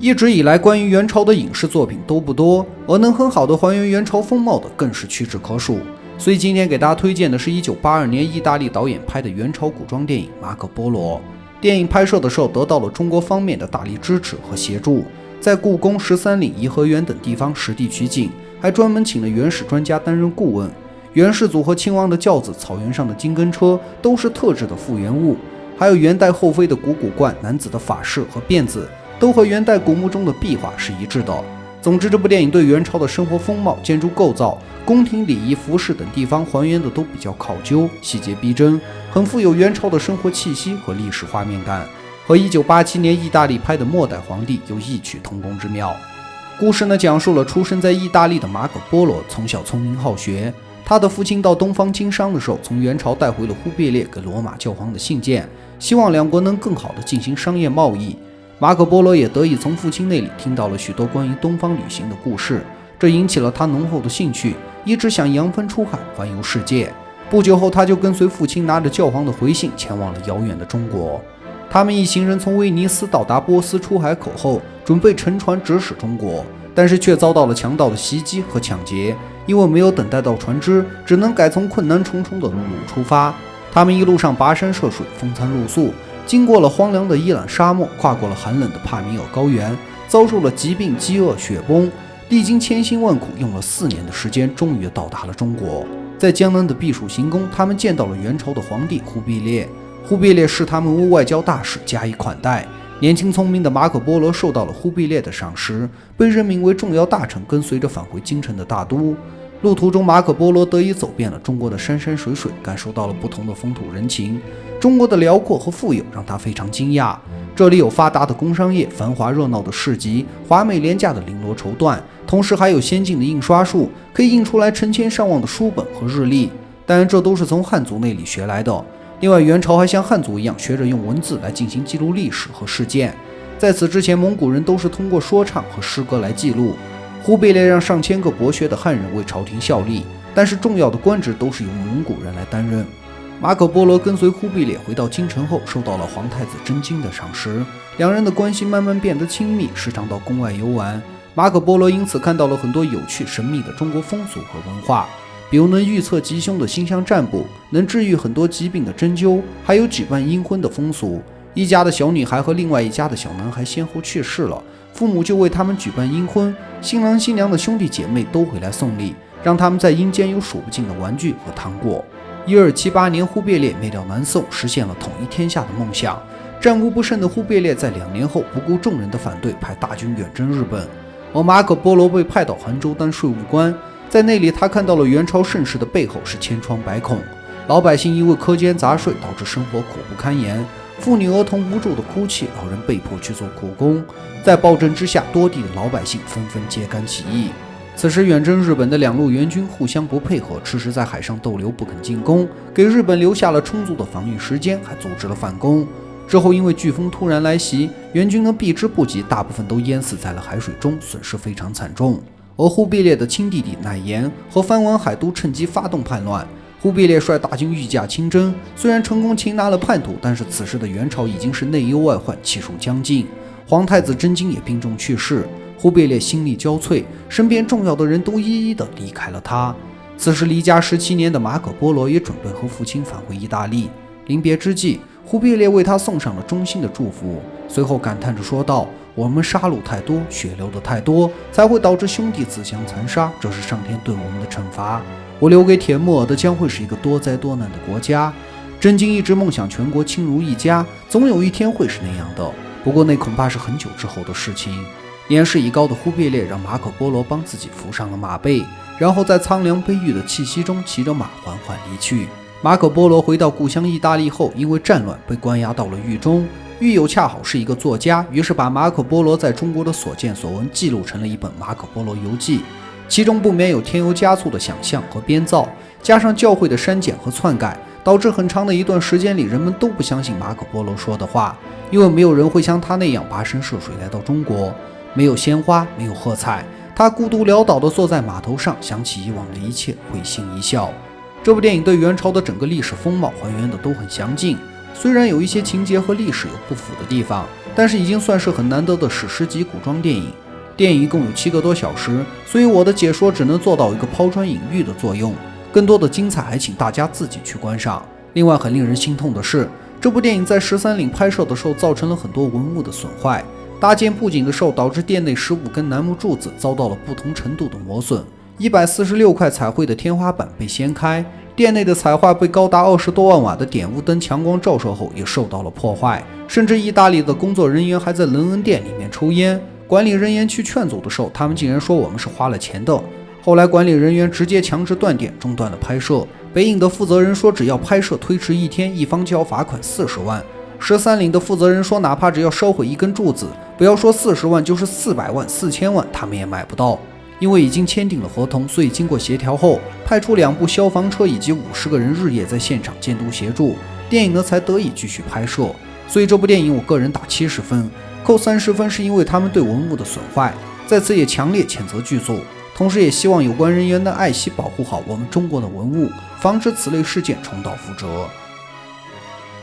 一直以来，关于元朝的影视作品都不多，而能很好的还原元朝风貌的更是屈指可数。所以今天给大家推荐的是1982年意大利导演拍的元朝古装电影《马可波罗》。电影拍摄的时候得到了中国方面的大力支持和协助，在故宫、13陵、颐和园等地方实地取景，还专门请了元史专家担任顾问。元世祖和亲王的轿子、草原上的金根车都是特制的复原物，还有元代后妃的古冠、男子的发饰和辫子，都和元代古墓中的壁画是一致的。总之，这部电影对元朝的生活风貌、建筑构造、宫廷礼仪、服饰等地方还原的都比较考究，细节逼真，很富有元朝的生活气息和历史画面感，和1987年意大利拍的《末代皇帝》有异曲同工之妙。故事呢，讲述了出生在意大利的马可波罗从小聪明好学，他的父亲到东方经商的时候，从元朝带回了忽必烈给罗马教皇的信件，希望两国能更好地进行商业贸易。马可波罗也得以从父亲那里听到了许多关于东方旅行的故事，这引起了他浓厚的兴趣，一直想扬帆出海，环游世界。不久后，他就跟随父亲拿着教皇的回信前往了遥远的中国。他们一行人从威尼斯到达波斯出海口后，准备乘船直驶中国，但是却遭到了强盗的袭击和抢劫。因为没有等待到船只，只能改从困难重重的陆路出发。他们一路上跋山涉水，风餐露宿，经过了荒凉的伊朗沙漠，跨过了寒冷的帕米尔高原，遭受了疾病、饥饿、雪崩，历经千辛万苦，用了4年的时间，终于到达了中国。在江南的避暑行宫，他们见到了元朝的皇帝忽必烈。忽必烈视他们为外交大使，加以款待。年轻聪明的马可波罗受到了忽必烈的赏识，被任命为重要大臣，跟随着返回京城的大都。路途中，马可波罗得以走遍了中国的山山水水，感受到了不同的风土人情。中国的辽阔和富有让他非常惊讶。这里有发达的工商业、繁华热闹的市集、华美廉价的绫罗绸缎，同时还有先进的印刷术，可以印出来成千上万的书本和日历。当然，这都是从汉族那里学来的。另外，元朝还像汉族一样学着用文字来进行记录历史和事件。在此之前，蒙古人都是通过说唱和诗歌来记录。忽必烈让上千个博学的汉人为朝廷效力，但是重要的官职都是由蒙古人来担任。马可波罗跟随忽必烈回到京城后，受到了皇太子真经的赏识，两人的关系慢慢变得亲密，时常到宫外游玩。马可波罗因此看到了很多有趣神秘的中国风俗和文化，比如能预测吉凶的星象占卜，能治愈很多疾病的针灸，还有举办阴婚的风俗。一家的小女孩和另外一家的小男孩先后去世了，父母就为他们举办阴婚，新郎新娘的兄弟姐妹都会来送礼，让他们在阴间有数不尽的玩具和糖果。1278年，忽必烈灭掉南宋，实现了统一天下的梦想。战无不胜的忽必烈在2年后不顾众人的反对，派大军远征日本，而马可波罗被派到杭州当税务官。在那里，他看到了元朝盛世的背后是千疮百孔，老百姓因为苛捐杂税导致生活苦不堪言，妇女儿童无助的哭泣，老人被迫去做苦工。在暴政之下，多地的老百姓纷纷揭竿起义。此时，远征日本的2路援军互相不配合，迟迟在海上逗留，不肯进攻，给日本留下了充足的防御时间，还组织了反攻。之后，因为飓风突然来袭，援军呢避之不及，大部分都淹死在了海水中，损失非常惨重。而忽必烈的亲弟弟乃颜和藩王海都趁机发动叛乱。忽必烈率大军御驾亲征，虽然成功擒拿了叛徒，但是此时的元朝已经是内忧外患，气数将尽。皇太子真经也病重去世，忽必烈心力交瘁，身边重要的人都一一的离开了他。此时离家17年的马可波罗也准备和父亲返回意大利。临别之际，忽必烈为他送上了衷心的祝福，随后感叹着说道：“我们杀戮太多，血流的太多，才会导致兄弟自相残杀，这是上天对我们的惩罚。我留给铁木尔的将会是一个多灾多难的国家。真经一直梦想全国亲如一家，总有一天会是那样的，不过那恐怕是很久之后的事情。”年事已高的忽必烈让马可波罗帮自己扶上了马背，然后在苍凉悲郁的气息中骑着马缓缓离去。马可波罗回到故乡意大利后，因为战乱被关押到了狱中。狱友恰好是一个作家，于是把马可波罗在中国的所见所闻记录成了一本《马可波罗游记》，其中不免有添油加醋的想象和编造，加上教会的删减和篡改，导致很长的一段时间里，人们都不相信马可波罗说的话，因为没有人会像他那样跋山涉水来到中国。没有鲜花，没有喝彩，他孤独潦倒地坐在码头上，想起以往的一切，会心一笑。这部电影对元朝的整个历史风貌还原的都很详尽，虽然有一些情节和历史有不符的地方，但是已经算是很难得的史诗级古装电影。电影一共有7个多小时，所以我的解说只能做到一个抛砖引玉的作用，更多的精彩还请大家自己去观赏。另外很令人心痛的是，这部电影在13岭拍摄的时候造成了很多文物的损坏，搭建布景的时候导致店内15根楠木柱子遭到了不同程度的磨损，146块彩绘的天花板被掀开，店内的彩画被高达20多万瓦的点雾灯强光照射后也受到了破坏，甚至意大利的工作人员还在伦恩店里面抽烟，管理人员去劝阻的时候，他们竟然说我们是花了钱的。后来管理人员直接强制断电，中断了拍摄。北影的负责人说，只要拍摄推迟1天，一方就要罚款40万。13岭的负责人说，哪怕只要烧毁一根柱子，不要说40万，就是400万、4000万，他们也买不到。因为已经签订了合同，所以经过协调后，派出2部消防车以及50个人日夜在现场监督协助，电影呢才得以继续拍摄。所以这部电影我个人打70分，扣30分是因为他们对文物的损坏，在此也强烈谴责剧组，同时也希望有关人员能爱惜保护好我们中国的文物，防止此类事件重蹈覆辙。